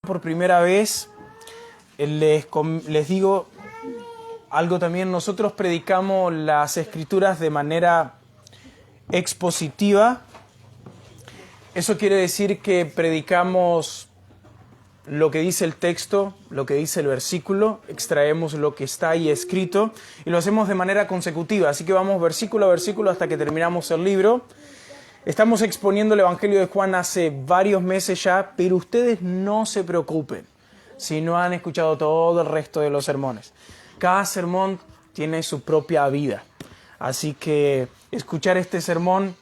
por primera vez, les digo algo también. Nosotros predicamos las Escrituras de manera expositiva. Eso quiere decir que predicamos lo que dice el texto, lo que dice el versículo, extraemos lo que está ahí escrito y lo hacemos de manera consecutiva. Así que vamos versículo a versículo hasta que terminamos el libro. Estamos exponiendo el Evangelio de Juan hace varios meses ya, pero ustedes no se preocupen si no han escuchado todo el resto de los sermones. Cada sermón tiene su propia vida. Así que escuchar este sermón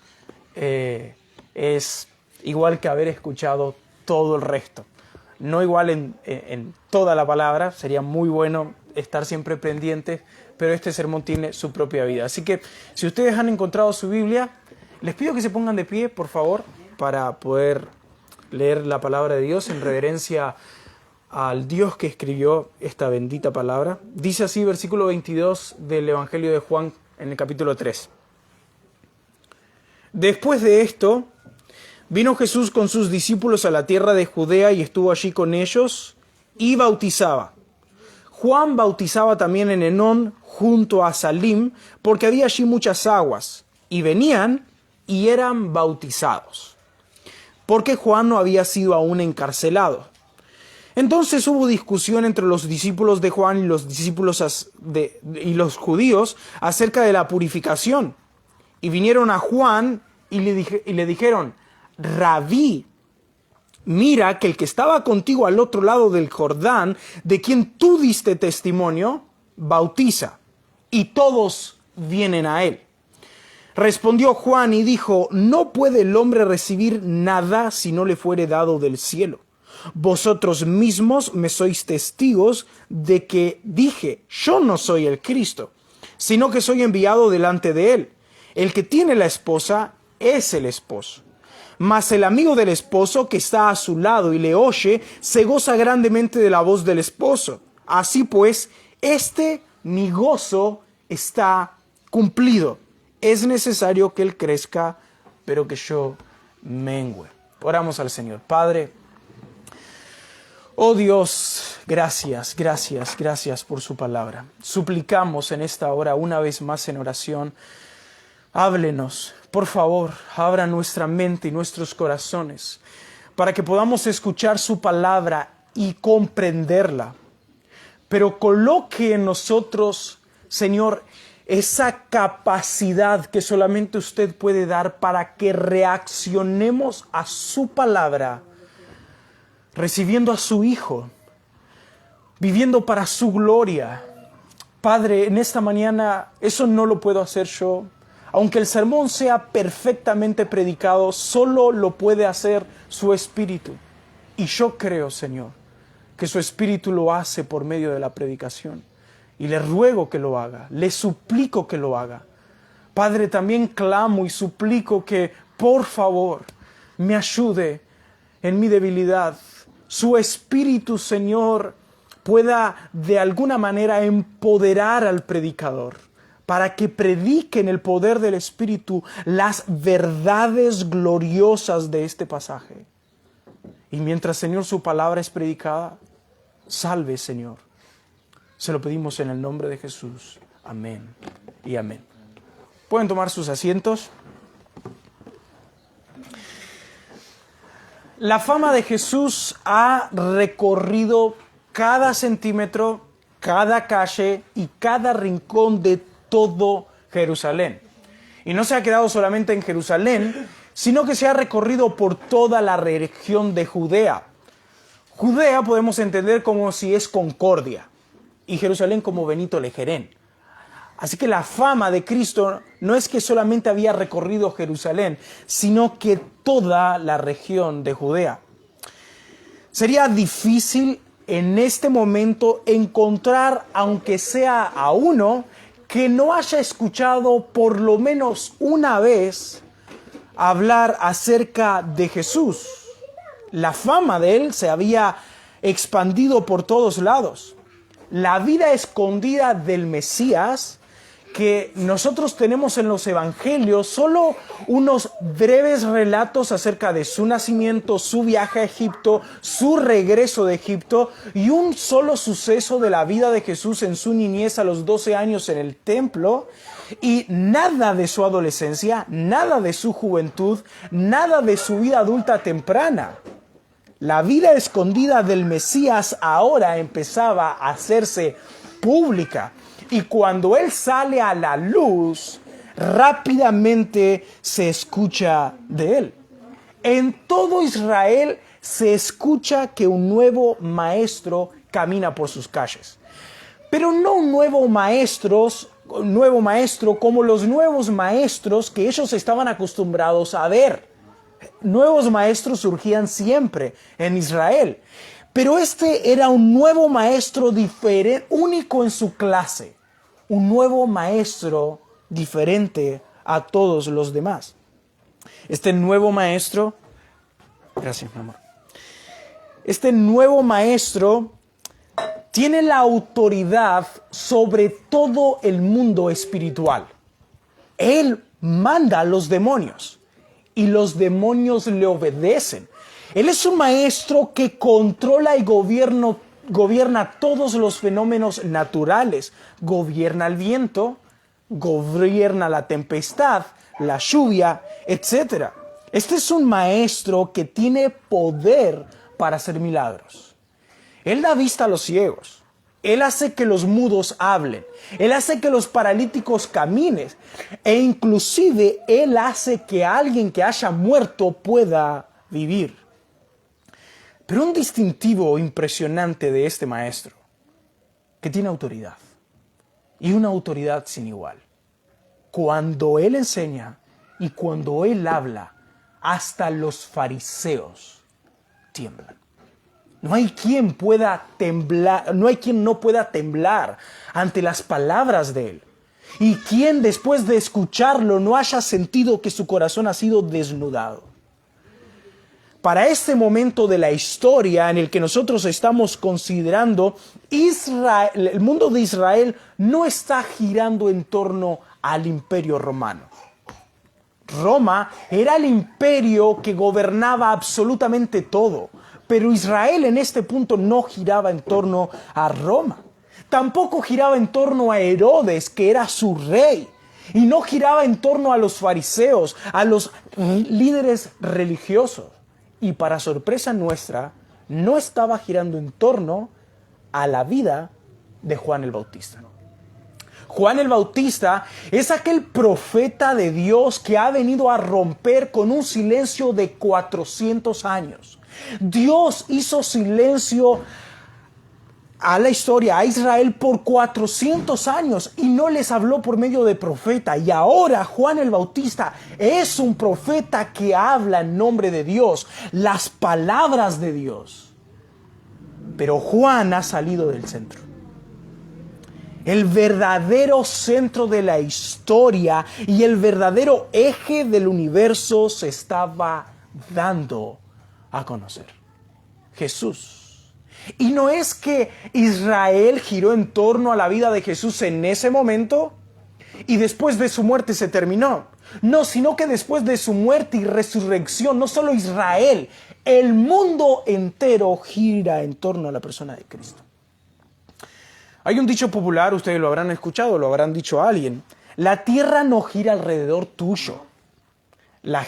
es igual que haber escuchado todo el resto. No igual en toda la palabra, sería muy bueno estar siempre pendientes, pero este sermón tiene su propia vida. Así que si ustedes han encontrado su Biblia, les pido que se pongan de pie, por favor, para poder leer la palabra de Dios en reverencia al Dios que escribió esta bendita palabra. Dice así, versículo 22 del Evangelio de Juan en el capítulo 3. Después de esto, vino Jesús con sus discípulos a la tierra de Judea y estuvo allí con ellos y bautizaba. Juan bautizaba también en Enón junto a Salim, porque había allí muchas aguas, y venían y eran bautizados, porque Juan no había sido aún encarcelado. Entonces hubo discusión entre los discípulos de Juan y los discípulos y los judíos acerca de la purificación. Y vinieron a Juan y le dijeron: Rabí, mira que el que estaba contigo al otro lado del Jordán, de quien tú diste testimonio, bautiza, y todos vienen a él. Respondió Juan y dijo: no puede el hombre recibir nada si no le fuere dado del cielo. Vosotros mismos me sois testigos de que dije: yo no soy el Cristo, sino que soy enviado delante de él. El que tiene la esposa es el esposo. Mas el amigo del esposo que está a su lado y le oye, se goza grandemente de la voz del esposo. Así pues, mi gozo está cumplido. Es necesario que él crezca, pero que yo mengüe. Oramos al Señor. Padre, oh Dios, gracias por su palabra. Suplicamos en esta hora, una vez más en oración, háblenos, por favor, abra nuestra mente y nuestros corazones para que podamos escuchar su palabra y comprenderla. Pero coloque en nosotros, Señor, esa capacidad que solamente usted puede dar para que reaccionemos a su palabra, recibiendo a su Hijo, viviendo para su gloria. Padre, en esta mañana eso no lo puedo hacer yo. Aunque el sermón sea perfectamente predicado, solo lo puede hacer su Espíritu. Y yo creo, Señor, que su Espíritu lo hace por medio de la predicación. Y le ruego que lo haga, le suplico que lo haga. Padre, también clamo y suplico que, por favor, me ayude en mi debilidad. Su Espíritu, Señor, pueda de alguna manera empoderar al predicador, para que predique en el poder del Espíritu las verdades gloriosas de este pasaje. Y mientras, Señor, su palabra es predicada, salve, Señor. Se lo pedimos en el nombre de Jesús. Amén y amén. ¿Pueden tomar sus asientos? La fama de Jesús ha recorrido cada centímetro, cada calle y cada rincón de todo Jerusalén. Y no se ha quedado solamente en Jerusalén, sino que se ha recorrido por toda la región de Judea. Judea podemos entender como si es Concordia y Jerusalén como Benito Lejerén. Así que la fama de Cristo no es que solamente había recorrido Jerusalén, sino que toda la región de Judea. Sería difícil en este momento encontrar, aunque sea a uno, que no haya escuchado por lo menos una vez hablar acerca de Jesús. La fama de él se había expandido por todos lados. La vida escondida del Mesías, que nosotros tenemos en los evangelios solo unos breves relatos acerca de su nacimiento, su viaje a Egipto, su regreso de Egipto y un solo suceso de la vida de Jesús en su niñez a los 12 años en el templo, y nada de su adolescencia, nada de su juventud, nada de su vida adulta temprana. La vida escondida del Mesías ahora empezaba a hacerse pública. Y cuando Él sale a la luz, rápidamente se escucha de Él. En todo Israel se escucha que un nuevo maestro camina por sus calles. Pero no un nuevo maestro como los nuevos maestros que ellos estaban acostumbrados a ver. Nuevos maestros surgían siempre en Israel. Pero este era un nuevo maestro diferente, único en su clase. Un nuevo maestro diferente a todos los demás. Este nuevo maestro, gracias mi amor. Este nuevo maestro tiene la autoridad sobre todo el mundo espiritual. Él manda a los demonios y los demonios le obedecen. Él es un maestro que controla y gobierna todos los fenómenos naturales. Gobierna el viento, gobierna la tempestad, la lluvia, etc. Este es un maestro que tiene poder para hacer milagros. Él da vista a los ciegos. Él hace que los mudos hablen. Él hace que los paralíticos caminen. E inclusive Él hace que alguien que haya muerto pueda vivir. Pero un distintivo impresionante de este maestro, que tiene autoridad, y una autoridad sin igual. Cuando Él enseña y cuando Él habla, hasta los fariseos tiemblan. No hay quien pueda temblar, no hay quien no pueda temblar ante las palabras de Él. Y quien después de escucharlo no haya sentido que su corazón ha sido desnudado. Para este momento de la historia en el que nosotros estamos considerando, el mundo de Israel no está girando en torno al imperio romano. Roma era el imperio que gobernaba absolutamente todo, pero Israel en este punto no giraba en torno a Roma. Tampoco giraba en torno a Herodes, que era su rey. Y no giraba en torno a los fariseos, a los líderes religiosos. Y para sorpresa nuestra, no estaba girando en torno a la vida de Juan el Bautista. Juan el Bautista es aquel profeta de Dios que ha venido a romper con un silencio de 400 años. Dios hizo silencio a la historia, a Israel por 400 años y no les habló por medio de profeta. Y ahora Juan el Bautista es un profeta que habla en nombre de Dios, las palabras de Dios. Pero Juan ha salido del centro. El verdadero centro de la historia y el verdadero eje del universo se estaba dando a conocer. Jesús. Y no es que Israel giró en torno a la vida de Jesús en ese momento y después de su muerte se terminó. No, sino que después de su muerte y resurrección, no solo Israel, el mundo entero gira en torno a la persona de Cristo. Hay un dicho popular, ustedes lo habrán escuchado, lo habrán dicho a alguien. La tierra no gira alrededor tuyo. La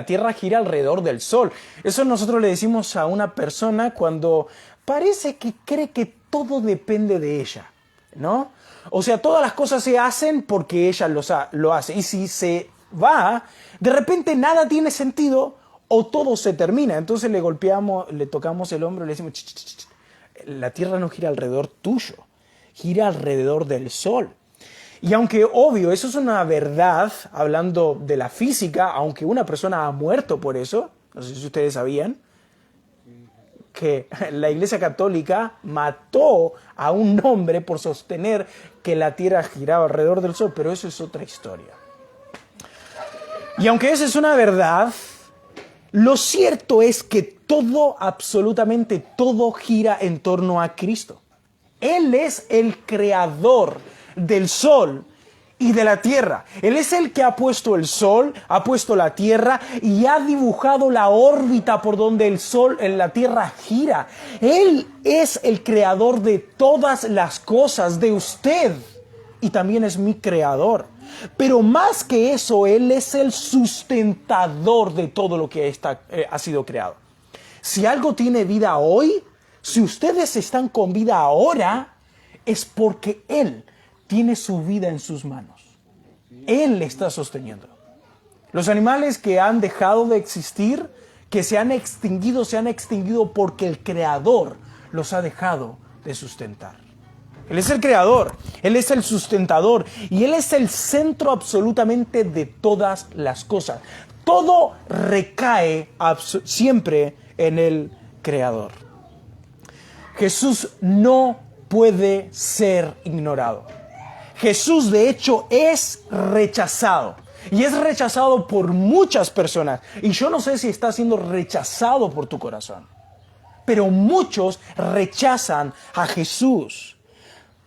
tierra gira alrededor del sol. Eso nosotros le decimos a una persona cuando parece que cree que todo depende de ella, ¿no? O sea, todas las cosas se hacen porque ella lo hace. Y si se va, de repente nada tiene sentido o todo se termina. Entonces le golpeamos, le tocamos el hombro y le decimos, la tierra no gira alrededor tuyo, gira alrededor del sol. Y aunque obvio, eso es una verdad, hablando de la física, aunque una persona ha muerto por eso, no sé si ustedes sabían, que la Iglesia Católica mató a un hombre por sostener que la Tierra giraba alrededor del Sol, pero eso es otra historia. Y aunque esa es una verdad, lo cierto es que todo, absolutamente todo, gira en torno a Cristo. Él es el creador del Sol y de la tierra. Él es el que ha puesto el sol, ha puesto la tierra y ha dibujado la órbita por donde el sol, la tierra gira. Él es el creador de todas las cosas, de usted, y también es mi creador. Pero más que eso, Él es el sustentador de todo lo que ha sido creado. Si algo tiene vida hoy, si ustedes están con vida ahora, es porque Él tiene su vida en sus manos. Él le está sosteniendo. Los animales que han dejado de existir, que se han extinguido porque el Creador los ha dejado de sustentar. Él es el Creador, Él es el sustentador y Él es el centro absolutamente de todas las cosas. Todo recae siempre en el Creador. Jesús no puede ser ignorado. Jesús, de hecho, es rechazado. Y es rechazado por muchas personas. Y yo no sé si está siendo rechazado por tu corazón. Pero muchos rechazan a Jesús.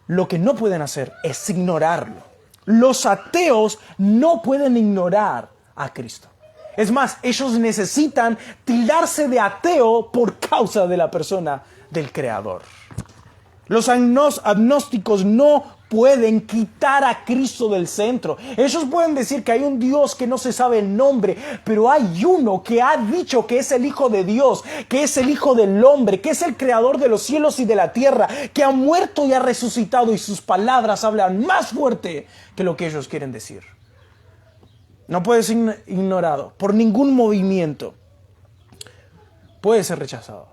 Lo que no pueden hacer es ignorarlo. Los ateos no pueden ignorar a Cristo. Es más, ellos necesitan tildarse de ateo por causa de la persona del Creador. Los agnósticos no pueden quitar a Cristo del centro. Ellos pueden decir que hay un Dios que no se sabe el nombre, pero hay uno que ha dicho que es el Hijo de Dios, que es el Hijo del hombre, que es el Creador de los cielos y de la tierra, que ha muerto y ha resucitado y sus palabras hablan más fuerte que lo que ellos quieren decir. No puede ser ignorado por ningún movimiento. Puede ser rechazado.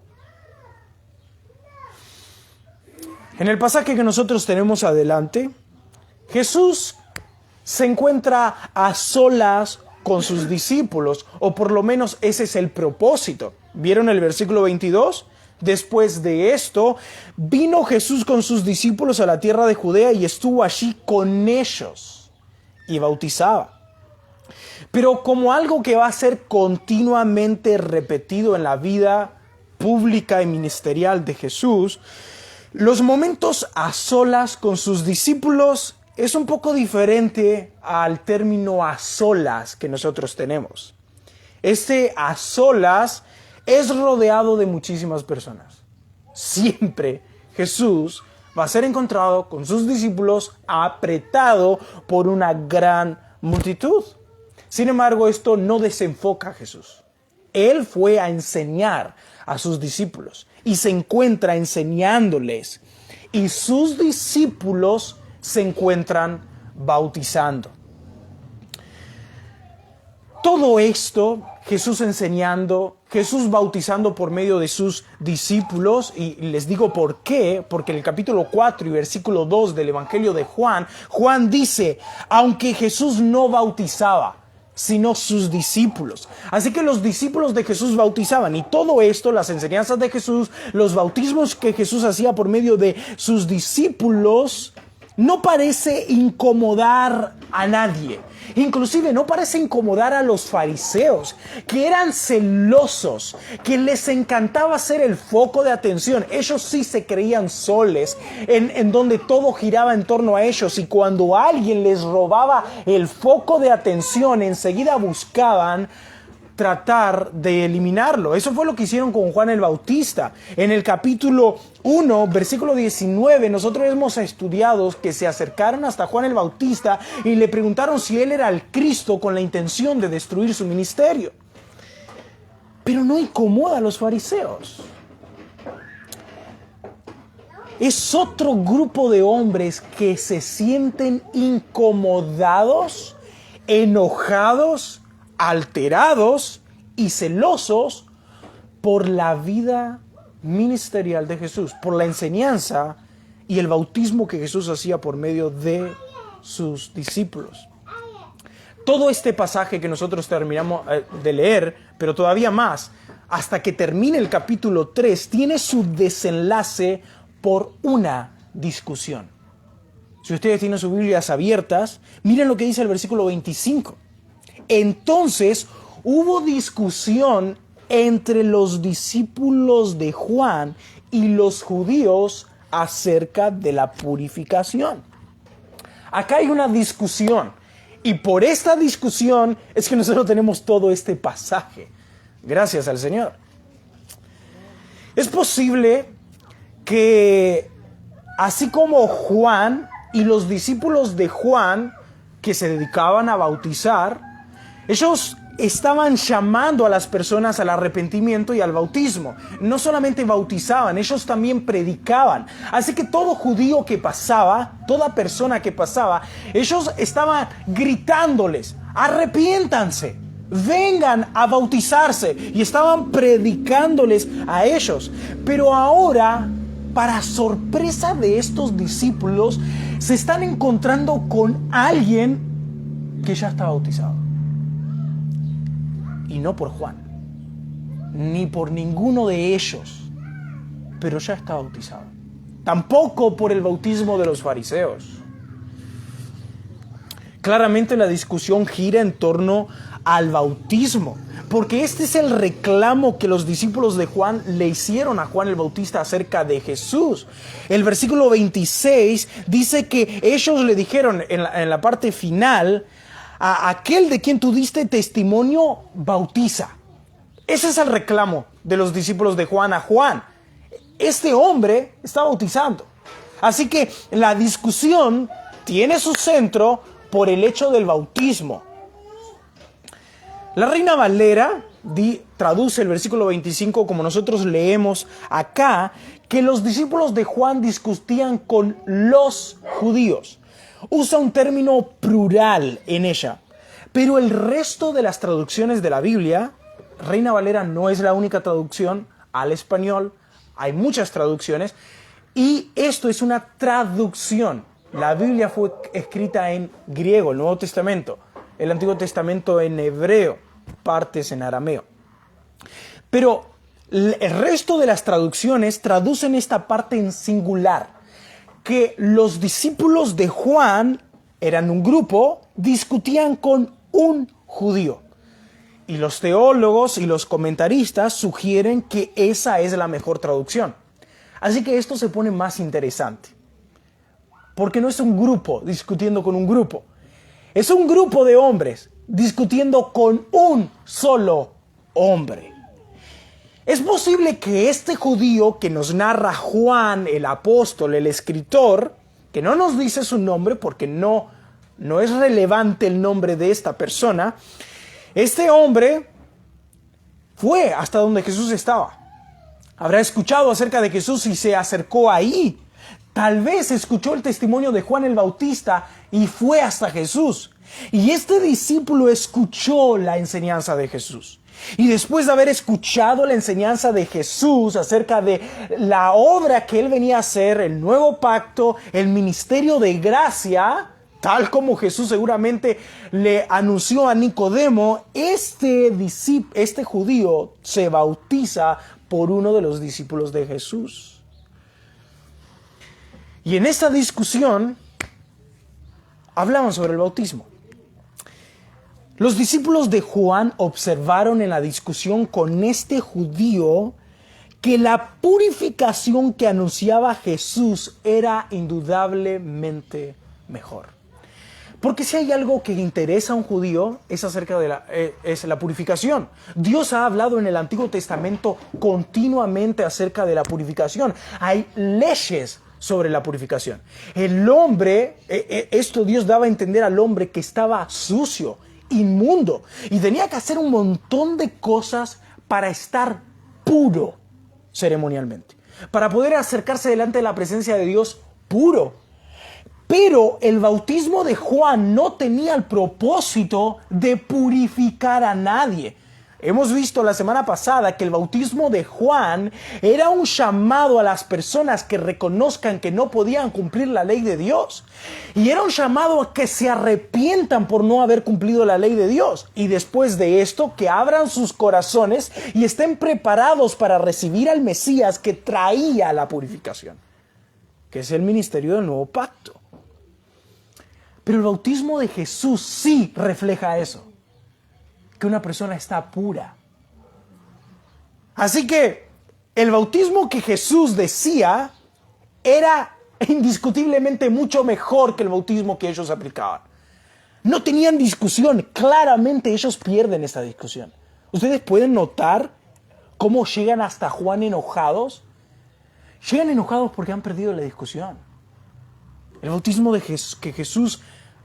En el pasaje que nosotros tenemos adelante, Jesús se encuentra a solas con sus discípulos, o por lo menos ese es el propósito. ¿Vieron el versículo 22? Después de esto, vino Jesús con sus discípulos a la tierra de Judea y estuvo allí con ellos y bautizaba. Pero como algo que va a ser continuamente repetido en la vida pública y ministerial de Jesús, los momentos a solas con sus discípulos es un poco diferente al término a solas que nosotros tenemos. Este a solas es rodeado de muchísimas personas. Siempre Jesús va a ser encontrado con sus discípulos apretado por una gran multitud. Sin embargo, esto no desenfoca a Jesús. Él fue a enseñar a sus discípulos y se encuentra enseñándoles. Y sus discípulos se encuentran bautizando. Todo esto, Jesús enseñando, Jesús bautizando por medio de sus discípulos, y les digo por qué, porque en el capítulo 4 y versículo 2 del Evangelio de Juan, Juan dice, aunque Jesús no bautizaba, sino sus discípulos. Así que los discípulos de Jesús bautizaban, y todo esto, las enseñanzas de Jesús, los bautismos que Jesús hacía por medio de sus discípulos, no parece incomodar a nadie. Inclusive no parece incomodar a los fariseos, que eran celosos, que les encantaba ser el foco de atención. Ellos sí se creían soles, en donde todo giraba en torno a ellos. Y cuando alguien les robaba el foco de atención, enseguida buscaban tratar de eliminarlo. Eso fue lo que hicieron con Juan el Bautista. En el capítulo 1, versículo 19, nosotros hemos estudiado que se acercaron hasta Juan el Bautista y le preguntaron si él era el Cristo con la intención de destruir su ministerio. Pero no incomoda a los fariseos. Es otro grupo de hombres que se sienten incomodados, enojados, alterados y celosos por la vida ministerial de Jesús, por la enseñanza y el bautismo que Jesús hacía por medio de sus discípulos. Todo este pasaje que nosotros terminamos de leer, pero todavía más, hasta que termine el capítulo 3, tiene su desenlace por una discusión. Si ustedes tienen sus Biblias abiertas, miren lo que dice el versículo 25. Entonces hubo discusión entre los discípulos de Juan y los judíos acerca de la purificación. Acá hay una discusión. Y por esta discusión es que nosotros tenemos todo este pasaje. Gracias al Señor. Es posible que, así como Juan y los discípulos de Juan que se dedicaban a bautizar, ellos estaban llamando a las personas al arrepentimiento y al bautismo. No solamente bautizaban, ellos también predicaban. Así que todo judío que pasaba, toda persona que pasaba, ellos estaban gritándoles: arrepiéntanse, vengan a bautizarse. Y estaban predicándoles a ellos. Pero ahora, para sorpresa de estos discípulos, se están encontrando con alguien que ya está bautizado. Y no por Juan, ni por ninguno de ellos, pero ya está bautizado. Tampoco por el bautismo de los fariseos. Claramente la discusión gira en torno al bautismo, porque este es el reclamo que los discípulos de Juan le hicieron a Juan el Bautista acerca de Jesús. El versículo 26 dice que ellos le dijeron en la parte final: a aquel de quien tú diste testimonio, bautiza. Ese es el reclamo de los discípulos de Juan a Juan. Este hombre está bautizando. Así que la discusión tiene su centro por el hecho del bautismo. La Reina Valera traduce el versículo 25 como nosotros leemos acá, que los discípulos de Juan discutían con los judíos. Usa un término plural en ella. Pero el resto de las traducciones de la Biblia, Reina Valera no es la única traducción al español, hay muchas traducciones, y esto es una traducción. La Biblia fue escrita en griego, el Nuevo Testamento, el Antiguo Testamento en hebreo, partes en arameo. Pero el resto de las traducciones traducen esta parte en singular, que los discípulos de Juan eran un grupo, discutían con un judío. Y los teólogos y los comentaristas sugieren que esa es la mejor traducción. Así que esto se pone más interesante. Porque no es un grupo discutiendo con un grupo. Es un grupo de hombres discutiendo con un solo hombre. Es posible que este judío que nos narra Juan, el apóstol, el escritor, que no nos dice su nombre porque no es relevante el nombre de esta persona, este hombre fue hasta donde Jesús estaba. Habrá escuchado acerca de Jesús y se acercó ahí. Tal vez escuchó el testimonio de Juan el Bautista y fue hasta Jesús. Y este discípulo escuchó la enseñanza de Jesús. Y después de haber escuchado la enseñanza de Jesús acerca de la obra que él venía a hacer, el nuevo pacto, el ministerio de gracia, tal como Jesús seguramente le anunció a Nicodemo, este judío se bautiza por uno de los discípulos de Jesús. Y en esta discusión hablamos sobre el bautismo. Los discípulos de Juan observaron en la discusión con este judío que la purificación que anunciaba Jesús era indudablemente mejor. Porque si hay algo que interesa a un judío es acerca de la purificación. Dios ha hablado en el Antiguo Testamento continuamente acerca de la purificación. Hay leyes sobre la purificación. El hombre, Dios daba a entender al hombre que estaba sucio, inmundo, y tenía que hacer un montón de cosas para estar puro ceremonialmente, para poder acercarse delante de la presencia de Dios puro. Pero el bautismo de Juan no tenía el propósito de purificar a nadie. Hemos visto la semana pasada que el bautismo de Juan era un llamado a las personas que reconozcan que no podían cumplir la ley de Dios. Y era un llamado a que se arrepientan por no haber cumplido la ley de Dios. Y después de esto, que abran sus corazones y estén preparados para recibir al Mesías que traía la purificación, que es el ministerio del nuevo pacto. Pero el bautismo de Jesús sí refleja eso, que una persona está pura. Así que el bautismo que Jesús decía era indiscutiblemente mucho mejor que el bautismo que ellos aplicaban. No tenían discusión. Claramente ellos pierden esta discusión. Ustedes pueden notar cómo llegan hasta Juan enojados. Llegan enojados porque han perdido la discusión. El bautismo que Jesús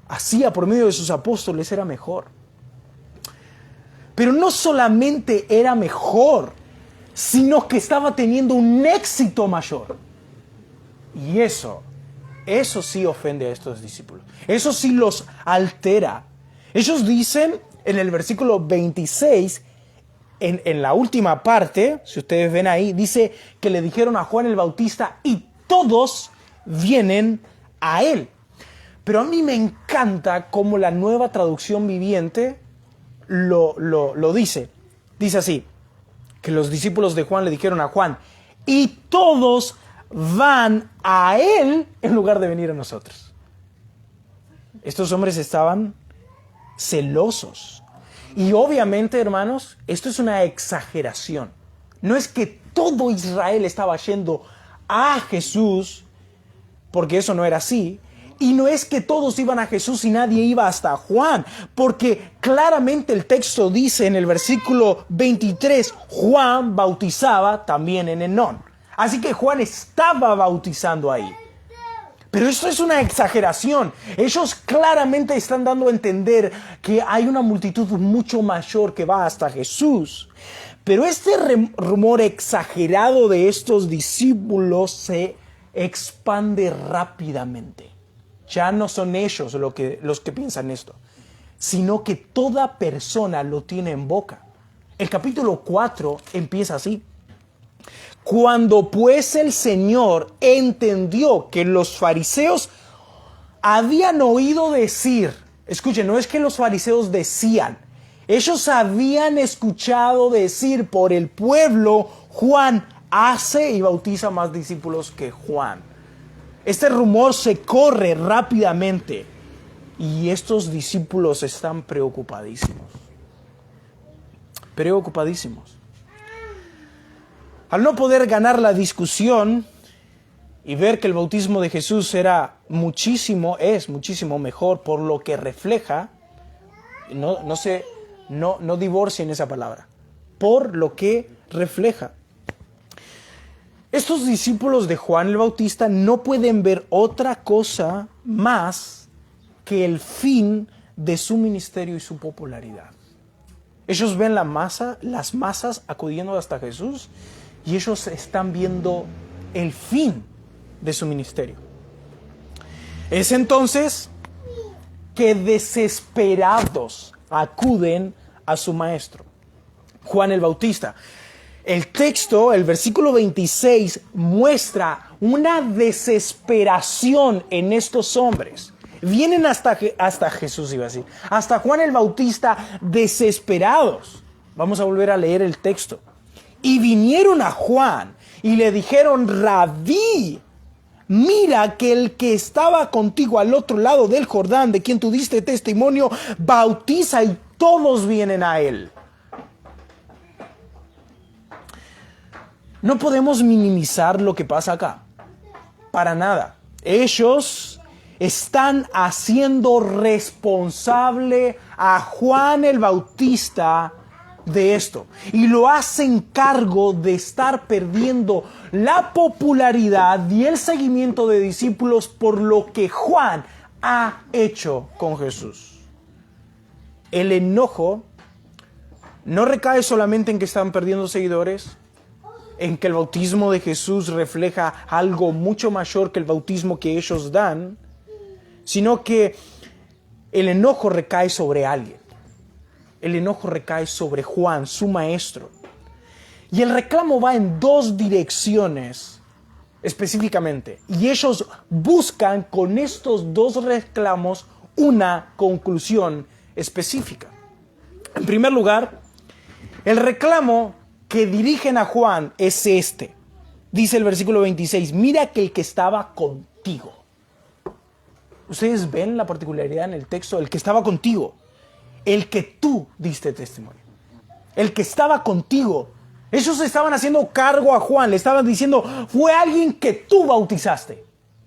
hacía por medio de sus apóstoles era mejor. Pero no solamente era mejor, sino que estaba teniendo un éxito mayor. Y eso sí ofende a estos discípulos. Eso sí los altera. Ellos dicen en el versículo 26, en la última parte, si ustedes ven ahí, dice que le dijeron a Juan el Bautista y todos vienen a él. Pero a mí me encanta cómo la Nueva Traducción Viviente lo dice. Dice así, que los discípulos de Juan le dijeron a Juan, y todos van a él en lugar de venir a nosotros. Estos hombres estaban celosos. Y obviamente, hermanos, esto es una exageración. No es que todo Israel estaba yendo a Jesús, porque eso no era así. Y no es que todos iban a Jesús y nadie iba hasta Juan, porque claramente el texto dice en el versículo 23, Juan bautizaba también en Enón. Así que Juan estaba bautizando ahí. Pero esto es una exageración. Ellos claramente están dando a entender que hay una multitud mucho mayor que va hasta Jesús. Pero este rumor exagerado de estos discípulos se expande rápidamente. Ya no son ellos los que piensan esto, sino que toda persona lo tiene en boca. El capítulo 4 empieza así. Cuando pues el Señor entendió que los fariseos habían oído decir, escuchen, no es que los fariseos decían, ellos habían escuchado decir por el pueblo, Juan hace y bautiza más discípulos que Juan. Este rumor se corre rápidamente y estos discípulos están preocupadísimos. Preocupadísimos. Al no poder ganar la discusión y ver que el bautismo de Jesús es muchísimo mejor por lo que refleja, no divorcien esa palabra, por lo que refleja. Estos discípulos de Juan el Bautista no pueden ver otra cosa más que el fin de su ministerio y su popularidad. Ellos ven las masas acudiendo hasta Jesús y ellos están viendo el fin de su ministerio. Es entonces que desesperados acuden a su maestro, Juan el Bautista. El texto, el versículo 26, muestra una desesperación en estos hombres. Vienen hasta Jesús, iba a decir, hasta Juan el Bautista desesperados. Vamos a volver a leer el texto. Y vinieron a Juan y le dijeron, Rabí, mira que el que estaba contigo al otro lado del Jordán, de quien tú diste testimonio, bautiza y todos vienen a él. No podemos minimizar lo que pasa acá. Para nada. Ellos están haciendo responsable a Juan el Bautista de esto. Y lo hacen cargo de estar perdiendo la popularidad y el seguimiento de discípulos por lo que Juan ha hecho con Jesús. El enojo no recae solamente en que están perdiendo seguidores, en que el bautismo de Jesús refleja algo mucho mayor que el bautismo que ellos dan, sino que el enojo recae sobre alguien. El enojo recae sobre Juan, su maestro. Y el reclamo va en dos direcciones específicamente. Y ellos buscan con estos dos reclamos una conclusión específica. En primer lugar, el reclamo que dirigen a Juan es este. Dice el versículo 26, mira que el que estaba contigo. Ustedes ven la particularidad en el texto, el que estaba contigo, el que tú diste testimonio, el que estaba contigo. Ellos estaban haciendo cargo a Juan, le estaban diciendo, fue alguien que tú bautizaste.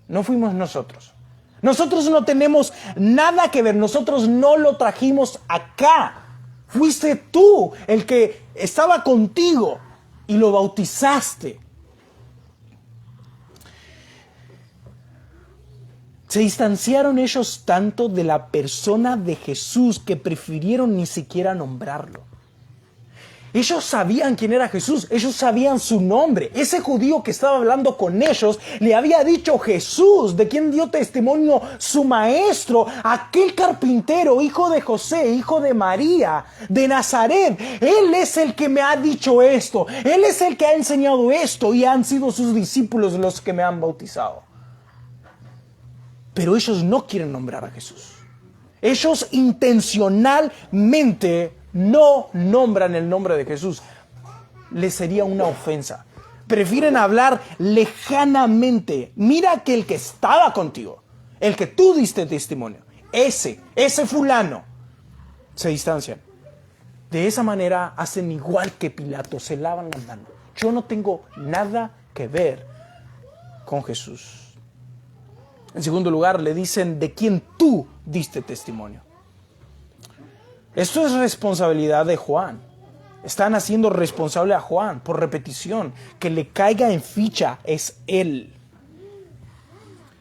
No fuimos nosotros. Nosotros no tenemos nada que ver. Nosotros no lo trajimos acá. Fuiste tú el que estaba contigo y lo bautizaste. Se distanciaron ellos tanto de la persona de Jesús que prefirieron ni siquiera nombrarlo. Ellos sabían quién era Jesús, ellos sabían su nombre. Ese judío que estaba hablando con ellos le había dicho Jesús, de quien dio testimonio su maestro, aquel carpintero, hijo de José, hijo de María, de Nazaret. Él es el que me ha dicho esto, él es el que ha enseñado esto y han sido sus discípulos los que me han bautizado. Pero ellos no quieren nombrar a Jesús. Ellos intencionalmente no nombran el nombre de Jesús. Les sería una ofensa. Prefieren hablar lejanamente. Mira que el que estaba contigo, el que tú diste testimonio, ese fulano, se distancian. De esa manera hacen igual que Pilato, se lavan las manos. Yo no tengo nada que ver con Jesús. En segundo lugar, le dicen de quién tú diste testimonio. Esto es responsabilidad de Juan. Están haciendo responsable a Juan por repetición. Que le caiga en ficha es él.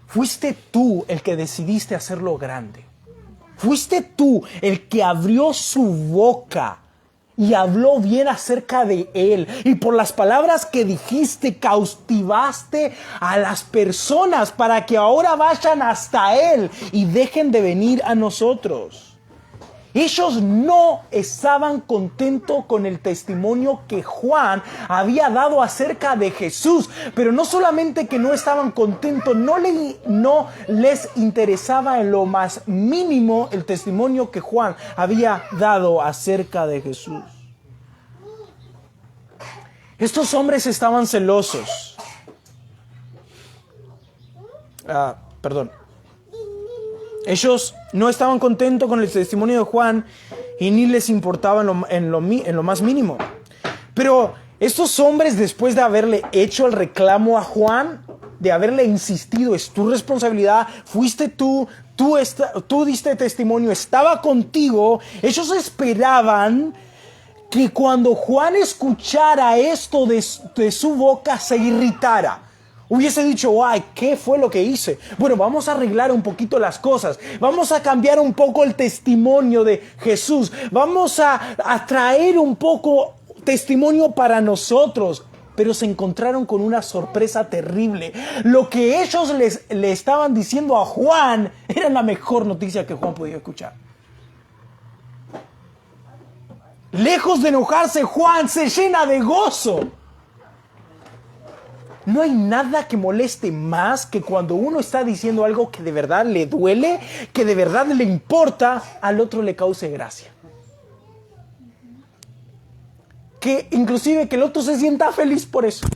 Fuiste tú el que decidiste hacerlo grande. Fuiste tú el que abrió su boca y habló bien acerca de él. Y por las palabras que dijiste, cautivaste a las personas para que ahora vayan hasta él y dejen de venir a nosotros. Ellos no estaban contentos con el testimonio que Juan había dado acerca de Jesús. Pero no solamente que no estaban contentos, no les interesaba en lo más mínimo el testimonio que Juan había dado acerca de Jesús. Estos hombres estaban celosos. Ellos no estaban contentos con el testimonio de Juan y ni les importaba en lo más mínimo. Pero estos hombres, después de haberle hecho el reclamo a Juan, de haberle insistido, es tu responsabilidad, fuiste tú diste testimonio, estaba contigo, ellos esperaban que cuando Juan escuchara esto de su boca se irritara. Hubiese dicho, ay, ¿qué fue lo que hice? Bueno, vamos a arreglar un poquito las cosas. Vamos a cambiar un poco el testimonio de Jesús. Vamos a traer un poco testimonio para nosotros. Pero se encontraron con una sorpresa terrible. Lo que ellos le estaban diciendo a Juan era la mejor noticia que Juan podía escuchar. Lejos de enojarse, Juan se llena de gozo. No hay nada que moleste más que cuando uno está diciendo algo que de verdad le duele, que de verdad le importa, al otro le cause gracia. Que inclusive que el otro se sienta feliz por eso.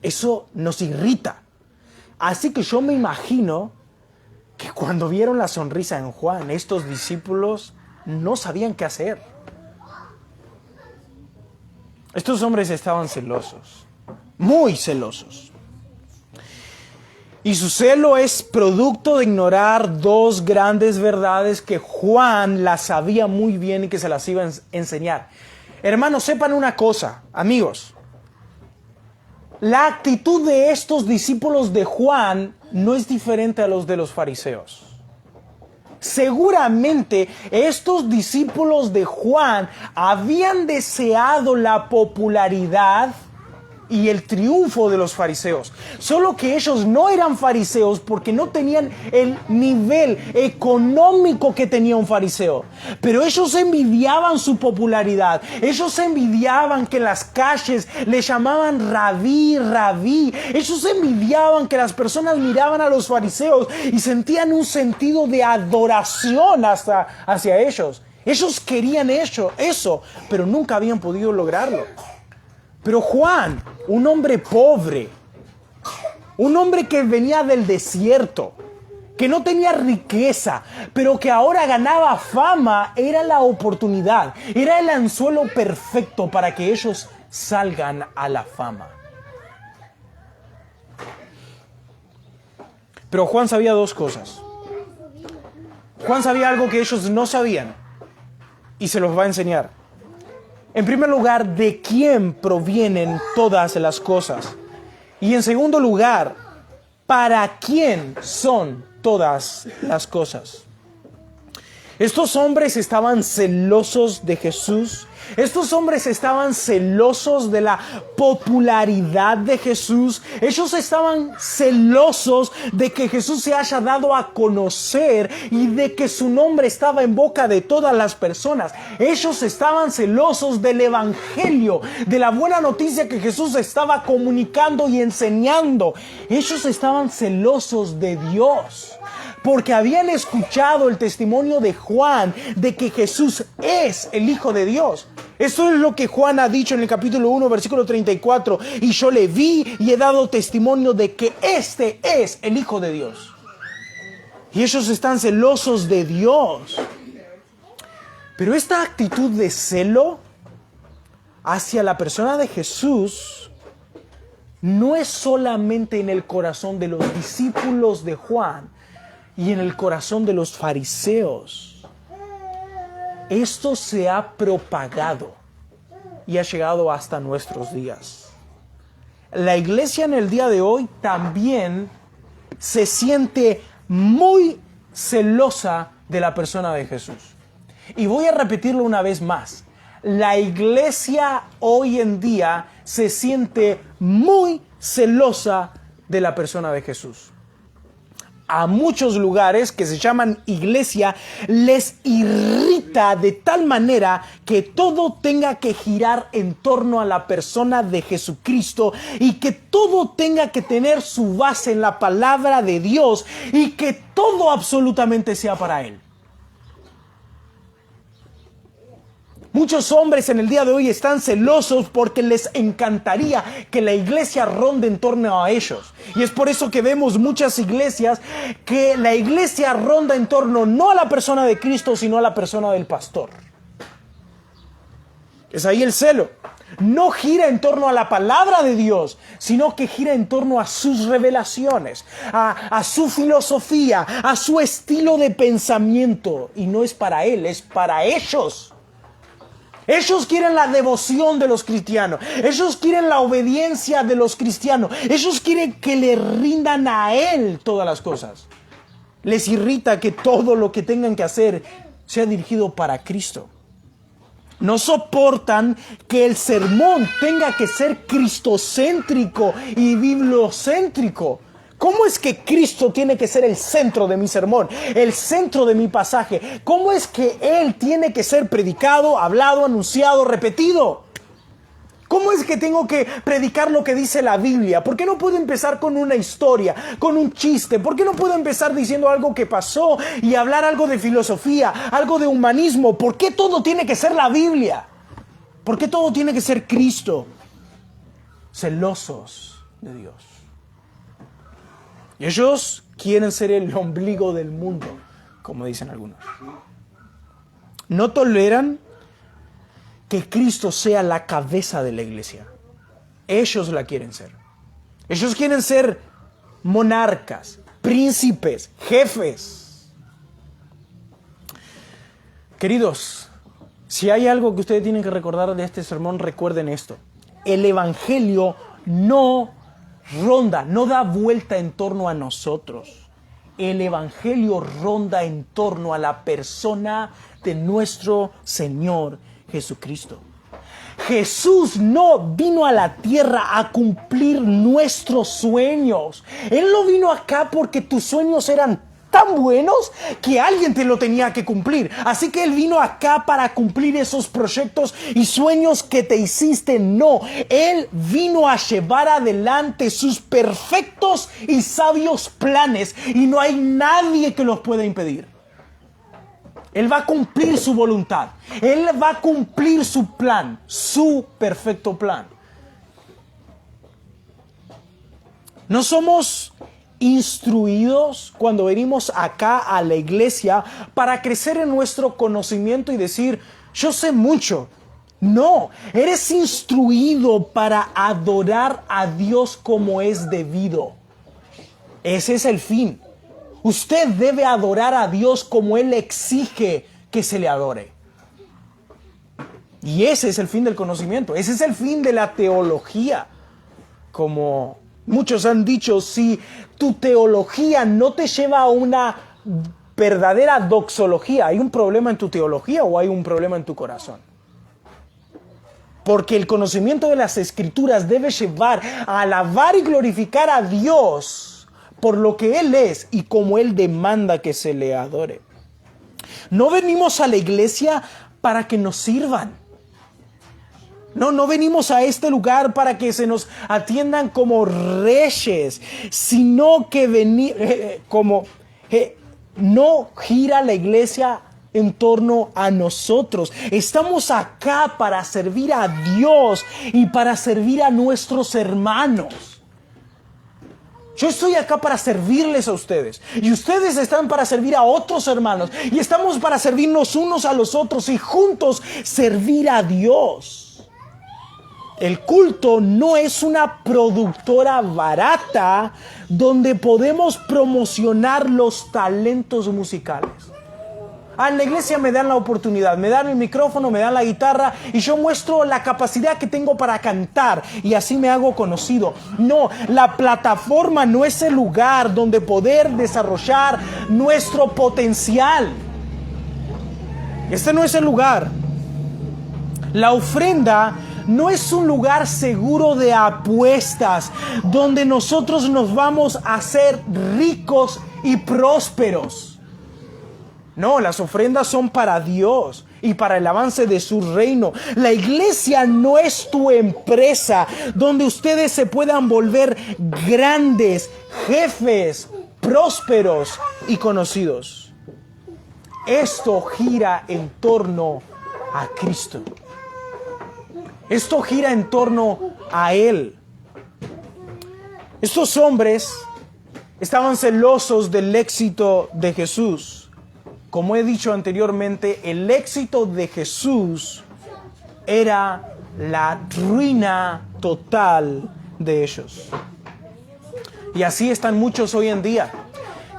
Eso nos irrita. Así que yo me imagino que cuando vieron la sonrisa en Juan, estos discípulos no sabían qué hacer. Estos hombres estaban celosos, muy celosos. Y su celo es producto de ignorar dos grandes verdades que Juan las sabía muy bien y que se las iba a enseñar. Hermanos, sepan una cosa, amigos. La actitud de estos discípulos de Juan no es diferente a los de los fariseos. Seguramente estos discípulos de Juan habían deseado la popularidad y el triunfo de los fariseos. Solo que ellos no eran fariseos porque no tenían el nivel económico que tenía un fariseo. Pero ellos envidiaban su popularidad. Ellos envidiaban que en las calles le llamaban rabí, rabí. Ellos envidiaban que las personas miraban a los fariseos y sentían un sentido de adoración hacia ellos. Ellos querían eso, pero nunca habían podido lograrlo. Pero Juan, un hombre pobre, un hombre que venía del desierto, que no tenía riqueza, pero que ahora ganaba fama, era la oportunidad, era el anzuelo perfecto para que ellos salgan a la fama. Pero Juan sabía dos cosas. Juan sabía algo que ellos no sabían y se los va a enseñar. En primer lugar, de quién provienen todas las cosas. Y en segundo lugar, ¿para quién son todas las cosas? Estos hombres estaban celosos de Jesús. Estos hombres estaban celosos de la popularidad de Jesús. Ellos estaban celosos de que Jesús se haya dado a conocer y de que su nombre estaba en boca de todas las personas. Ellos estaban celosos del evangelio, de la buena noticia que Jesús estaba comunicando y enseñando. Ellos estaban celosos de Dios, porque habían escuchado el testimonio de Juan de que Jesús es el Hijo de Dios. Esto es lo que Juan ha dicho en el capítulo 1, versículo 34. Y yo le vi y he dado testimonio de que este es el Hijo de Dios. Y ellos están celosos de Dios. Pero esta actitud de celo hacia la persona de Jesús no es solamente en el corazón de los discípulos de Juan y en el corazón de los fariseos. Esto se ha propagado y ha llegado hasta nuestros días. La iglesia en el día de hoy también se siente muy celosa de la persona de Jesús. Y voy a repetirlo una vez más. La iglesia hoy en día se siente muy celosa de la persona de Jesús. A muchos lugares que se llaman iglesia les irrita de tal manera que todo tenga que girar en torno a la persona de Jesucristo y que todo tenga que tener su base en la palabra de Dios y que todo absolutamente sea para Él. Muchos hombres en el día de hoy están celosos porque les encantaría que la iglesia ronde en torno a ellos. Y es por eso que vemos muchas iglesias que la iglesia ronda en torno no a la persona de Cristo, sino a la persona del pastor. Es ahí el celo. No gira en torno a la palabra de Dios, sino que gira en torno a sus revelaciones, a su filosofía, a su estilo de pensamiento. Y no es para él, es para ellos. Ellos quieren la devoción de los cristianos. Ellos quieren la obediencia de los cristianos. Ellos quieren que le rindan a Él todas las cosas. Les irrita que todo lo que tengan que hacer sea dirigido para Cristo. No soportan que el sermón tenga que ser cristocéntrico y bibliocéntrico. ¿Cómo es que Cristo tiene que ser el centro de mi sermón, el centro de mi pasaje? ¿Cómo es que Él tiene que ser predicado, hablado, anunciado, repetido? ¿Cómo es que tengo que predicar lo que dice la Biblia? ¿Por qué no puedo empezar con una historia, con un chiste? ¿Por qué no puedo empezar diciendo algo que pasó y hablar algo de filosofía, algo de humanismo? ¿Por qué todo tiene que ser la Biblia? ¿Por qué todo tiene que ser Cristo? Celosos de Dios. Y ellos quieren ser el ombligo del mundo, como dicen algunos. No toleran que Cristo sea la cabeza de la iglesia. Ellos la quieren ser. Ellos quieren ser monarcas, príncipes, jefes. Queridos, si hay algo que ustedes tienen que recordar de este sermón, recuerden esto. El evangelio no da vuelta en torno a nosotros. El evangelio ronda en torno a la persona de nuestro Señor Jesucristo. Jesús no vino a la tierra a cumplir nuestros sueños. Él no vino acá porque tus sueños eran tan buenos que alguien te lo tenía que cumplir. Así que Él vino acá para cumplir esos proyectos y sueños que te hiciste. No, Él vino a llevar adelante sus perfectos y sabios planes y no hay nadie que los pueda impedir. Él va a cumplir su voluntad. Él va a cumplir su plan, su perfecto plan. No somos instruidos cuando venimos acá a la iglesia para crecer en nuestro conocimiento y decir, yo sé mucho. No, eres instruido para adorar a Dios como es debido. Ese es el fin. Usted debe adorar a Dios como Él exige que se le adore. Y ese es el fin del conocimiento. Ese es el fin de la teología. Como muchos han dicho, si tu teología no te lleva a una verdadera doxología, ¿hay un problema en tu teología o hay un problema en tu corazón? Porque el conocimiento de las Escrituras debe llevar a alabar y glorificar a Dios por lo que Él es y como Él demanda que se le adore. No venimos a la iglesia para que nos sirvan. No venimos a este lugar para que se nos atiendan como reyes, sino que no gira la iglesia en torno a nosotros. Estamos acá para servir a Dios y para servir a nuestros hermanos. Yo estoy acá para servirles a ustedes. Y ustedes están para servir a otros hermanos. Y estamos para servirnos unos a los otros y juntos servir a Dios. El culto no es una productora barata donde podemos promocionar los talentos musicales. En la iglesia me dan la oportunidad, me dan el micrófono, me dan la guitarra y yo muestro la capacidad que tengo para cantar y así me hago conocido. No, la plataforma no es el lugar donde poder desarrollar nuestro potencial. Este no es el lugar. La ofrenda no es un lugar seguro de apuestas donde nosotros nos vamos a hacer ricos y prósperos. No, las ofrendas son para Dios y para el avance de su reino. La iglesia no es tu empresa donde ustedes se puedan volver grandes, jefes, prósperos y conocidos. Esto gira en torno a Cristo. Esto gira en torno a Él. Estos hombres estaban celosos del éxito de Jesús. Como he dicho anteriormente, el éxito de Jesús era la ruina total de ellos. Y así están muchos hoy en día.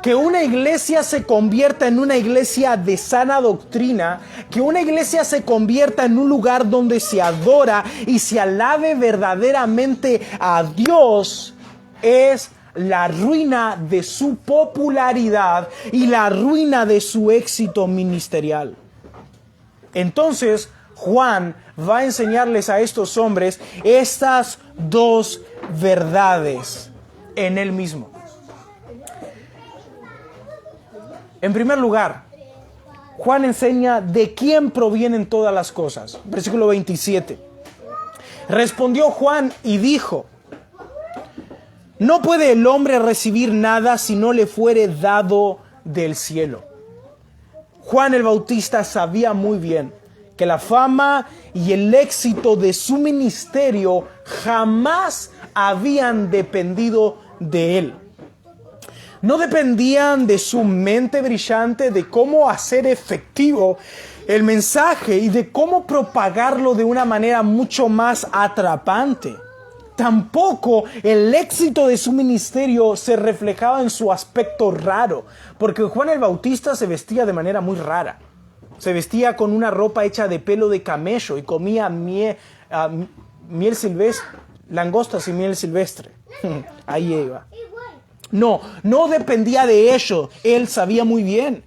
Que una iglesia se convierta en una iglesia de sana doctrina, que una iglesia se convierta en un lugar donde se adora y se alabe verdaderamente a Dios, es la ruina de su popularidad y la ruina de su éxito ministerial. Entonces, Juan va a enseñarles a estos hombres estas dos verdades en él mismo. En primer lugar, Juan enseña de quién provienen todas las cosas. Versículo 27. Respondió Juan y dijo: no puede el hombre recibir nada si no le fuere dado del cielo. Juan el Bautista sabía muy bien que la fama y el éxito de su ministerio jamás habían dependido de él. No dependían de su mente brillante, de cómo hacer efectivo el mensaje y de cómo propagarlo de una manera mucho más atrapante. Tampoco el éxito de su ministerio se reflejaba en su aspecto raro, porque Juan el Bautista se vestía de manera muy rara. Se vestía con una ropa hecha de pelo de camello y comía miel silvestre, langostas y miel silvestre. Ahí iba. No dependía de ello. Él sabía muy bien.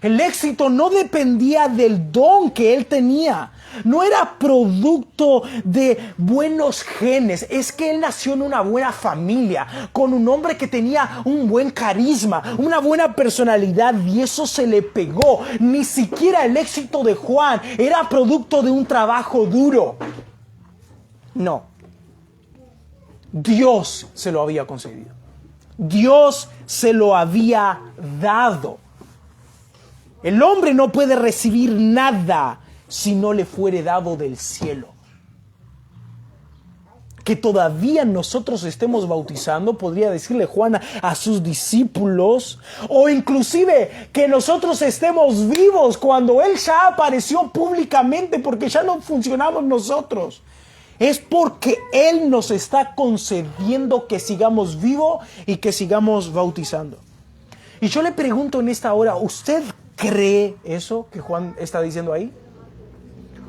El éxito no dependía del don que él tenía. No era producto de buenos genes. Es que él nació en una buena familia, con un hombre que tenía un buen carisma, una buena personalidad, y eso se le pegó. Ni siquiera el éxito de Juan era producto de un trabajo duro. No. Dios se lo había concedido. Dios se lo había dado. El hombre no puede recibir nada si no le fuere dado del cielo. Que todavía nosotros estemos bautizando, podría decirle Juan a sus discípulos, o inclusive que nosotros estemos vivos cuando Él ya apareció públicamente, porque ya no funcionamos nosotros. Es porque Él nos está concediendo que sigamos vivos y que sigamos bautizando. Y yo le pregunto en esta hora, ¿usted cree eso que Juan está diciendo ahí?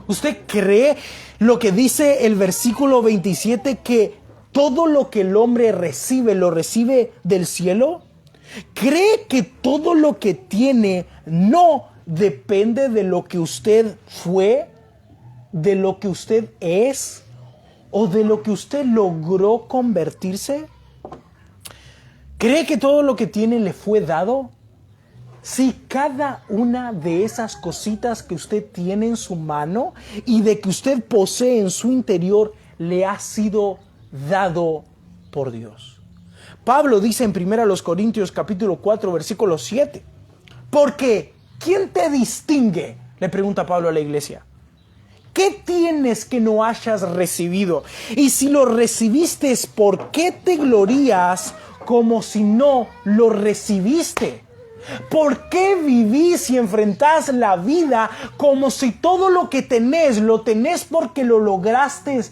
¿Usted cree lo que dice el versículo 27, que todo lo que el hombre recibe, lo recibe del cielo? ¿Cree que todo lo que tiene no depende de lo que usted fue, de lo que usted es o de lo que usted logró convertirse? ¿Cree que todo lo que tiene le fue dado? Si cada una de esas cositas que usted tiene en su mano y de que usted posee en su interior le ha sido dado por Dios. Pablo dice en 1 Corintios capítulo 4 versículo 7, porque ¿quién te distingue?, le pregunta Pablo a la iglesia. ¿Qué tienes que no hayas recibido? Y si lo recibiste, ¿por qué te glorías como si no lo recibiste? ¿Por qué vivís y enfrentás la vida como si todo lo que tenés lo tenés porque lo lograste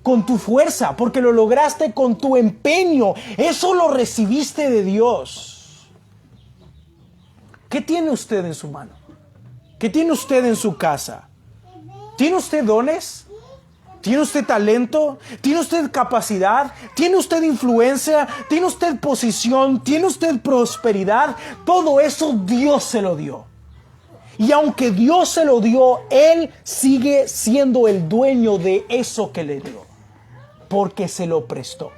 con tu fuerza, porque lo lograste con tu empeño? Eso lo recibiste de Dios. ¿Qué tiene usted en su mano? ¿Qué tiene usted en su casa? ¿Tiene usted dones? ¿Tiene usted talento? ¿Tiene usted capacidad? ¿Tiene usted influencia? ¿Tiene usted posición? ¿Tiene usted prosperidad? Todo eso Dios se lo dio. Y aunque Dios se lo dio, Él sigue siendo el dueño de eso que le dio, porque se lo prestó.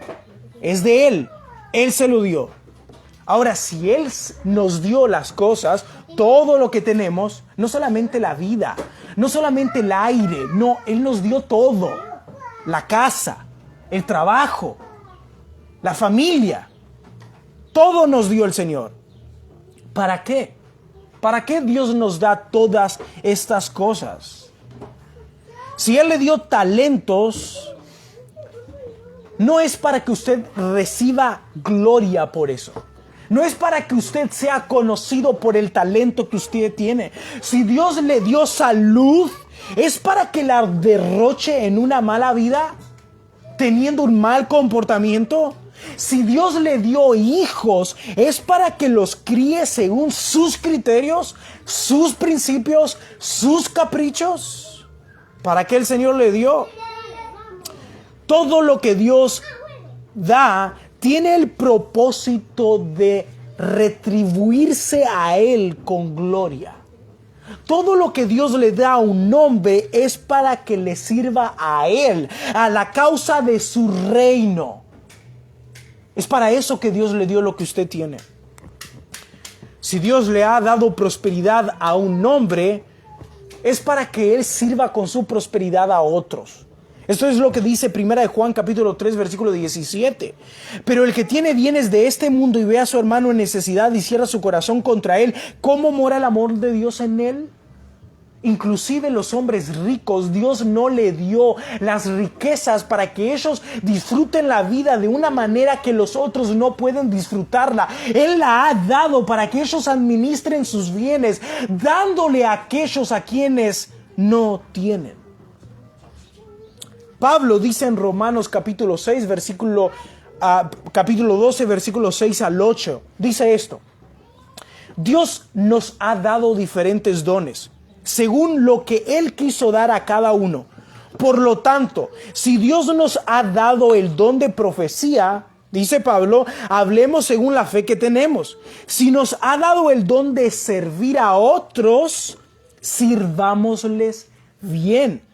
Es de Él. Él se lo dio. Ahora, si Él nos dio las cosas, todo lo que tenemos, no solamente la vida, no solamente el aire, no, Él nos dio todo. La casa, el trabajo, la familia, todo nos dio el Señor. ¿Para qué? ¿Para qué Dios nos da todas estas cosas? Si Él le dio talentos, no es para que usted reciba gloria por eso. No es para que usted sea conocido por el talento que usted tiene. Si Dios le dio salud, ¿es para que la derroche en una mala vida, teniendo un mal comportamiento? Si Dios le dio hijos, ¿es para que los críe según sus criterios, sus principios, sus caprichos? ¿Para qué el Señor le dio? Todo lo que Dios da tiene el propósito de retribuirse a Él con gloria. Todo lo que Dios le da a un hombre es para que le sirva a Él, a la causa de su reino. Es para eso que Dios le dio lo que usted tiene. Si Dios le ha dado prosperidad a un hombre, es para que Él sirva con su prosperidad a otros. Esto es lo que dice 1 Juan capítulo 3 versículo 17. Pero el que tiene bienes de este mundo y ve a su hermano en necesidad y cierra su corazón contra él, ¿cómo mora el amor de Dios en él? Inclusive los hombres ricos, Dios no le dio las riquezas para que ellos disfruten la vida de una manera que los otros no pueden disfrutarla. Él la ha dado para que ellos administren sus bienes, dándole a aquellos a quienes no tienen. Pablo dice en Romanos capítulo 6, capítulo 12, versículos 6 al 8, dice esto: Dios nos ha dado diferentes dones, según lo que Él quiso dar a cada uno. Por lo tanto, si Dios nos ha dado el don de profecía, dice Pablo, hablemos según la fe que tenemos. Si nos ha dado el don de servir a otros, sirvámosles bien.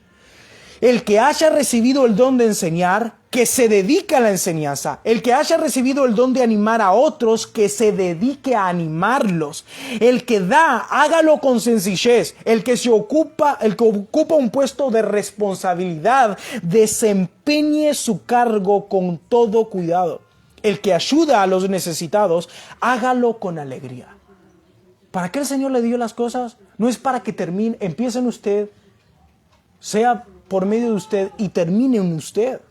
El que haya recibido el don de enseñar, que se dedique a la enseñanza. El que haya recibido el don de animar a otros, que se dedique a animarlos. El que da, hágalo con sencillez. El que ocupa un puesto de responsabilidad, desempeñe su cargo con todo cuidado. El que ayuda a los necesitados, hágalo con alegría. ¿Para qué el Señor le dio las cosas? No es para que empiece en usted, sea por medio de usted y termine en usted.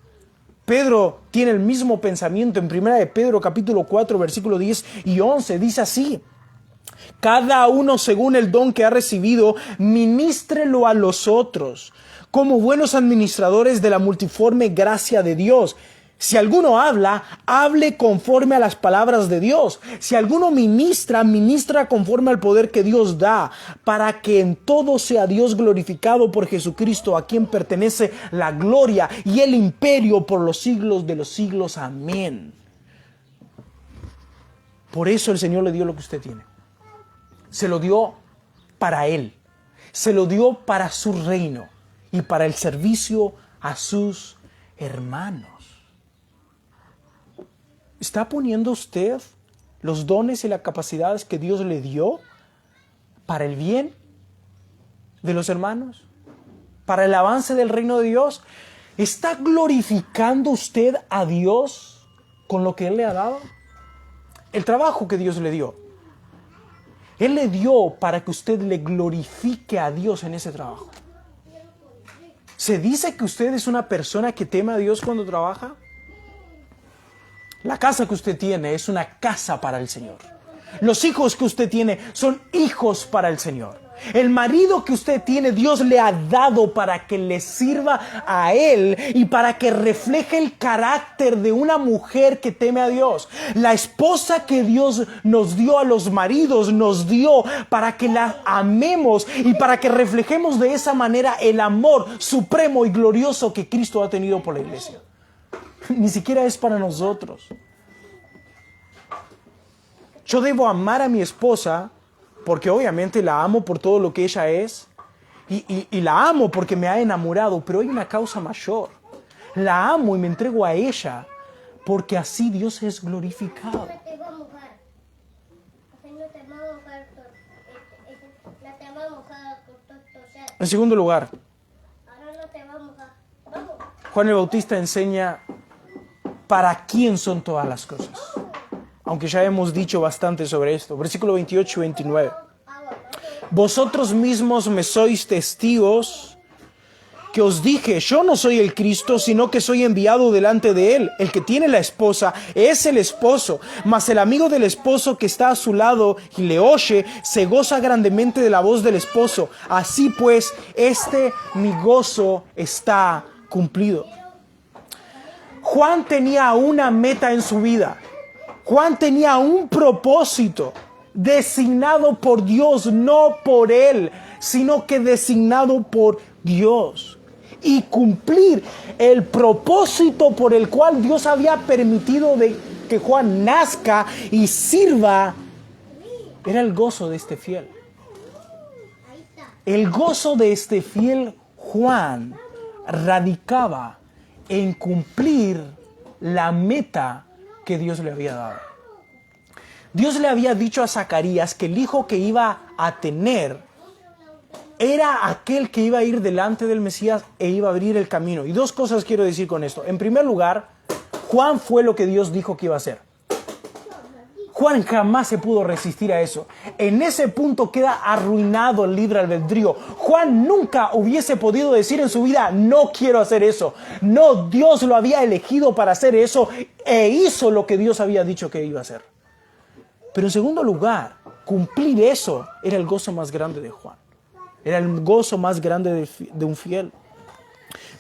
Pedro tiene el mismo pensamiento en 1 de Pedro capítulo 4 versículo 10 y 11. Dice así: cada uno según el don que ha recibido, ministrelo a los otros, como buenos administradores de la multiforme gracia de Dios. Si alguno habla, hable conforme a las palabras de Dios. Si alguno ministra, ministra conforme al poder que Dios da, para que en todo sea Dios glorificado por Jesucristo, a quien pertenece la gloria y el imperio por los siglos de los siglos. Amén. Por eso el Señor le dio lo que usted tiene. Se lo dio para Él. Se lo dio para su reino y para el servicio a sus hermanos. ¿Está poniendo usted los dones y las capacidades que Dios le dio para el bien de los hermanos? ¿Para el avance del reino de Dios? ¿Está glorificando usted a Dios con lo que Él le ha dado? El trabajo que Dios le dio, Él le dio para que usted le glorifique a Dios en ese trabajo. ¿Se dice que usted es una persona que teme a Dios cuando trabaja? La casa que usted tiene es una casa para el Señor. Los hijos que usted tiene son hijos para el Señor. El marido que usted tiene, Dios le ha dado para que le sirva a Él y para que refleje el carácter de una mujer que teme a Dios. La esposa que Dios nos dio a los maridos, nos dio para que la amemos y para que reflejemos de esa manera el amor supremo y glorioso que Cristo ha tenido por la iglesia. Ni siquiera es para nosotros. Yo debo amar a mi esposa porque obviamente la amo por todo lo que ella es y la amo porque me ha enamorado, pero hay una causa mayor. La amo y me entrego a ella porque así Dios es glorificado. En segundo lugar, Juan el Bautista enseña para quién son todas las cosas. Aunque ya hemos dicho bastante sobre esto. Versículo 28 y 29. Vosotros mismos me sois testigos que os dije, yo no soy el Cristo, sino que soy enviado delante de Él. El que tiene la esposa es el esposo, mas el amigo del esposo que está a su lado y le oye, se goza grandemente de la voz del esposo. Así pues, mi gozo está cumplido. Juan tenía una meta en su vida. Juan tenía un propósito designado por Dios, no por él, sino que designado por Dios. Y cumplir el propósito por el cual Dios había permitido de que Juan nazca y sirva, era el gozo de este fiel. El gozo de este fiel Juan radicaba en cumplir la meta que Dios le había dado. Dios le había dicho a Zacarías que el hijo que iba a tener era aquel que iba a ir delante del Mesías e iba a abrir el camino. Y dos cosas quiero decir con esto. En primer lugar, Juan fue lo que Dios dijo que iba a hacer. Juan jamás se pudo resistir a eso. En ese punto queda arruinado el libre albedrío. Juan nunca hubiese podido decir en su vida, no quiero hacer eso. No, Dios lo había elegido para hacer eso e hizo lo que Dios había dicho que iba a hacer. Pero en segundo lugar, cumplir eso era el gozo más grande de Juan. Era el gozo más grande de un fiel.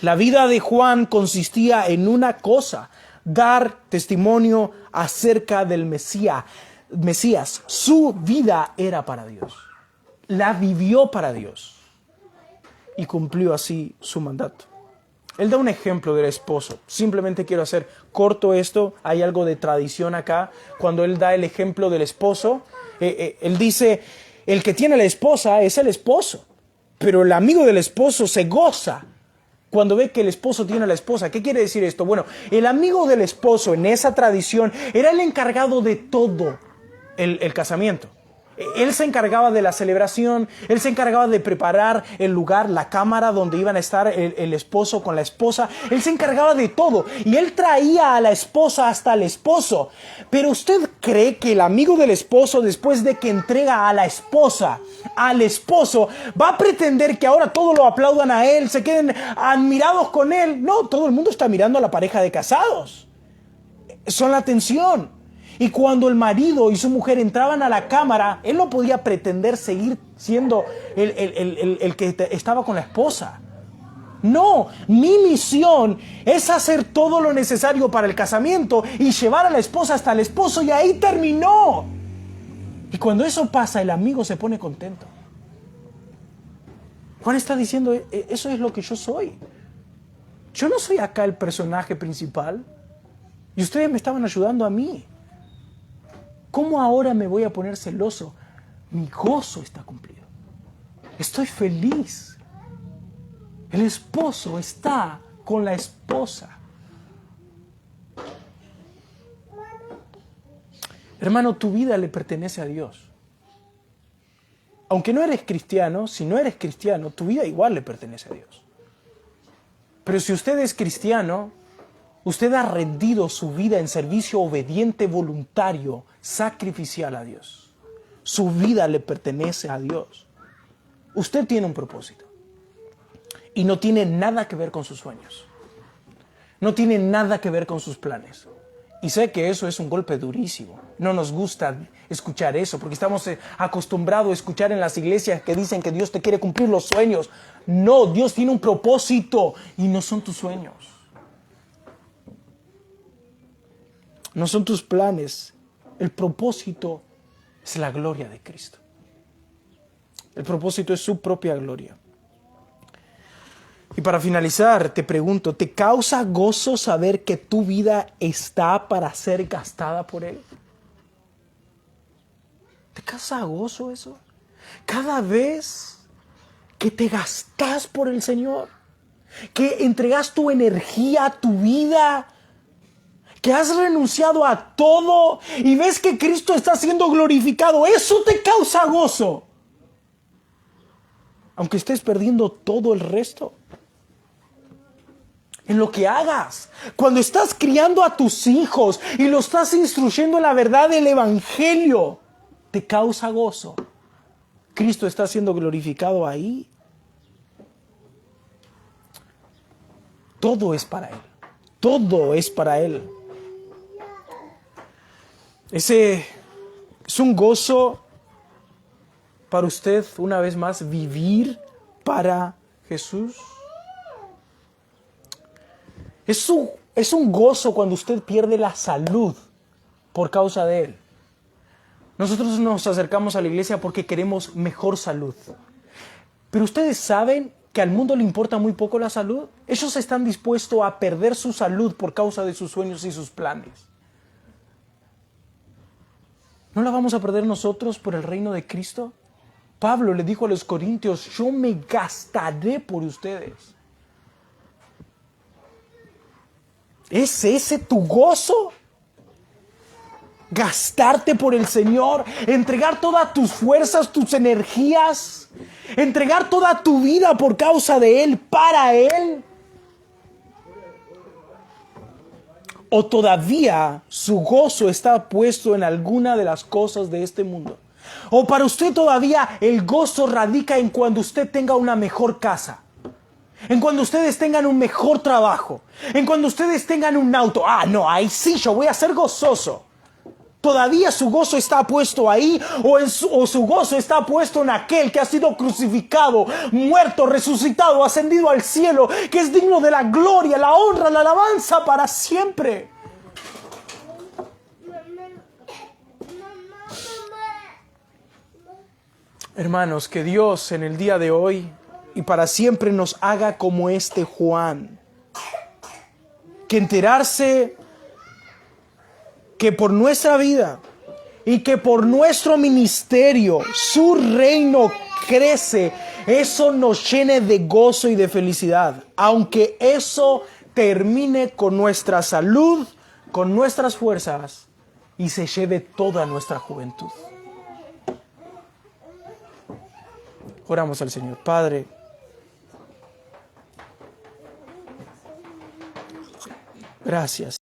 La vida de Juan consistía en una cosa: dar testimonio acerca del Mesías. Su vida era para Dios. La vivió para Dios. Y cumplió así su mandato. Él da un ejemplo del esposo. Simplemente quiero hacer corto esto. Hay algo de tradición acá. Cuando él da el ejemplo del esposo, él dice, el que tiene la esposa es el esposo. Pero el amigo del esposo se goza cuando ve que el esposo tiene a la esposa. ¿Qué quiere decir esto? Bueno, el amigo del esposo en esa tradición era el encargado de todo el casamiento. Él se encargaba de la celebración, él se encargaba de preparar el lugar, la cámara donde iban a estar el esposo con la esposa. Él se encargaba de todo y él traía a la esposa hasta el esposo. Pero ¿usted cree que el amigo del esposo, después de que entrega a la esposa al esposo, va a pretender que ahora todos lo aplaudan a él, se queden admirados con él? No, todo el mundo está mirando a la pareja de casados. Son la atención. Y cuando el marido y su mujer entraban a la cámara, él no podía pretender seguir siendo el que estaba con la esposa. No, mi misión es hacer todo lo necesario para el casamiento y llevar a la esposa hasta el esposo, y ahí terminó. Y cuando eso pasa, el amigo se pone contento. Juan está diciendo, eso es lo que yo soy. Yo no soy acá el personaje principal. Y ustedes me estaban ayudando a mí. ¿Cómo ahora me voy a poner celoso? Mi gozo está cumplido. Estoy feliz. El esposo está con la esposa. Hermano, tu vida le pertenece a Dios. Aunque no eres cristiano, si no eres cristiano, tu vida igual le pertenece a Dios. Pero si usted es cristiano, usted ha rendido su vida en servicio obediente, voluntario, sacrificial a Dios. Su vida le pertenece a Dios. Usted tiene un propósito. Y no tiene nada que ver con sus sueños. No tiene nada que ver con sus planes. Y sé que eso es un golpe durísimo. No nos gusta escuchar eso, porque estamos acostumbrados a escuchar en las iglesias que dicen que Dios te quiere cumplir los sueños. No, Dios tiene un propósito y no son tus sueños. No son tus planes. El propósito es la gloria de Cristo. El propósito es su propia gloria. Y para finalizar, te pregunto, ¿te causa gozo saber que tu vida está para ser gastada por Él? ¿Te causa gozo eso? Cada vez que te gastas por el Señor, que entregas tu energía, tu vida, que has renunciado a todo y ves que Cristo está siendo glorificado, eso te causa gozo. Aunque estés perdiendo todo el resto. En lo que hagas, cuando estás criando a tus hijos y los estás instruyendo en la verdad del Evangelio, te causa gozo. Cristo está siendo glorificado ahí. Todo es para Él. Todo es para Él. Ese es un gozo para usted, una vez más, vivir para Jesús. Es un gozo cuando usted pierde la salud por causa de Él. Nosotros nos acercamos a la iglesia porque queremos mejor salud. Pero ustedes saben que al mundo le importa muy poco la salud. Ellos están dispuestos a perder su salud por causa de sus sueños y sus planes. ¿No la vamos a perder nosotros por el reino de Cristo? Pablo le dijo a los corintios, yo me gastaré por ustedes. ¿Es ese tu gozo? Gastarte por el Señor, entregar todas tus fuerzas, tus energías, entregar toda tu vida por causa de Él, para Él. ¿O todavía su gozo está puesto en alguna de las cosas de este mundo? ¿O para usted todavía el gozo radica en cuando usted tenga una mejor casa? En cuando ustedes tengan un mejor trabajo, en cuando ustedes tengan un auto. Ah, no, ahí sí yo voy a ser gozoso. ¿Todavía su gozo está puesto ahí? ¿O su gozo está puesto en aquel que ha sido crucificado, muerto, resucitado, ascendido al cielo, que es digno de la gloria, la honra, la alabanza para siempre? Hermanos, que Dios en el día de hoy y para siempre nos haga como este Juan, que enterarse que por nuestra vida y que por nuestro ministerio su reino crece, eso nos llene de gozo y de felicidad, aunque eso termine con nuestra salud, con nuestras fuerzas y se lleve toda nuestra juventud. Oramos al Señor. Padre, gracias.